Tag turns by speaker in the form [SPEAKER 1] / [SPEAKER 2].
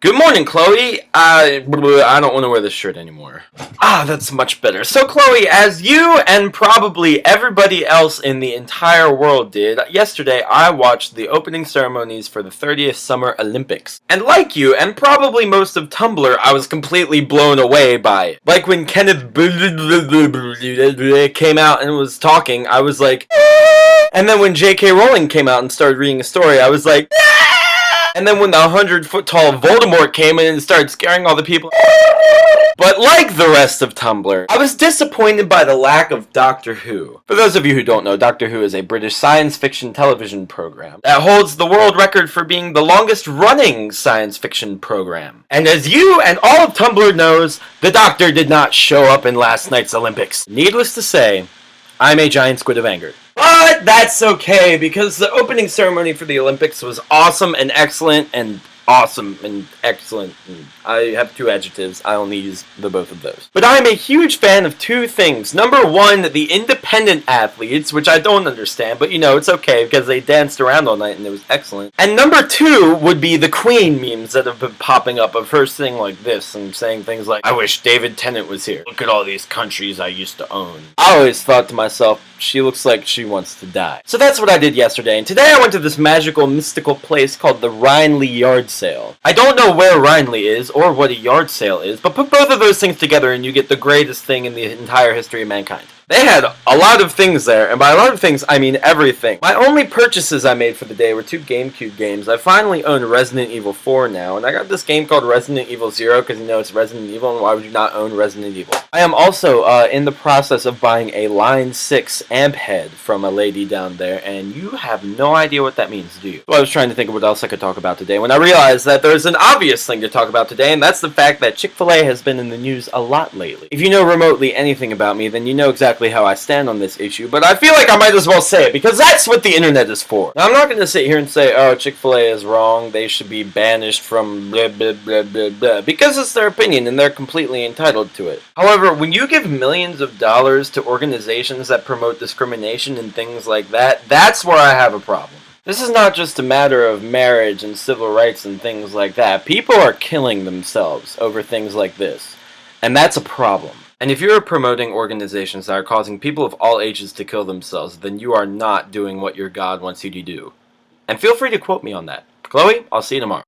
[SPEAKER 1] Good morning, Chloe. I don't want to wear this shirt anymore. That's much better. So, Chloe, as you and probably everybody else in the entire world did, yesterday I watched the opening ceremonies for the 30th Summer Olympics. And like you, and probably most of Tumblr, I was completely blown away by it. Like when Kenneth came out and was talking, I was like, and then when J.K. Rowling came out and started reading a story, I was like, and then when the 100-foot-tall Voldemort came in and started scaring all the people. But like the rest of Tumblr, I was disappointed by the lack of Doctor Who. For those of you who don't know, Doctor Who is a British science fiction television program that holds the world record for being the longest running science fiction program. And as you and all of Tumblr knows, the Doctor did not show up in last night's Olympics. Needless to say, I'm a giant squid of anger. But that's okay, because the opening ceremony for the Olympics was awesome and excellent and awesome and excellent. And I have two adjectives. I only use the both of those. But I'm a huge fan of two things. Number one, the independent athletes, which I don't understand, but it's okay because they danced around all night and it was excellent. And number two would be the Queen memes that have been popping up of her sitting like this and saying things like, I wish David Tennant was here. Look at all these countries I used to own. I always thought to myself, she looks like she wants to die. So that's what I did yesterday, and today I went to this magical, mystical place called the Rinely Yard Sale. I don't know where Rinely is, or what a yard sale is, but put both of those things together and you get the greatest thing in the entire history of mankind. They had a lot of things there, and by a lot of things, I mean everything. My only purchases I made for the day were two GameCube games. I finally own Resident Evil 4 now, and I got this game called Resident Evil 0 because it's Resident Evil, and why would you not own Resident Evil? I am also in the process of buying a Line 6 amp head from a lady down there, and you have no idea what that means, do you? Well, I was trying to think of what else I could talk about today when I realized that there's an obvious thing to talk about today, and that's the fact that Chick-Fil-A has been in the news a lot lately. If you know remotely anything about me, then you know exactly how I stand on this issue, but I feel like I might as well say it, because that's what the internet is for. Now, I'm not going to sit here and say, oh, Chick-Fil-A is wrong, they should be banished from blah, blah, blah, blah, blah, because it's their opinion, and they're completely entitled to it. However, when you give millions of dollars to organizations that promote discrimination and things like that, that's where I have a problem. This is not just a matter of marriage and civil rights and things like that. People are killing themselves over things like this, and that's a problem. And if you're promoting organizations that are causing people of all ages to kill themselves, then you are not doing what your God wants you to do. And feel free to quote me on that. Chloe, I'll see you tomorrow.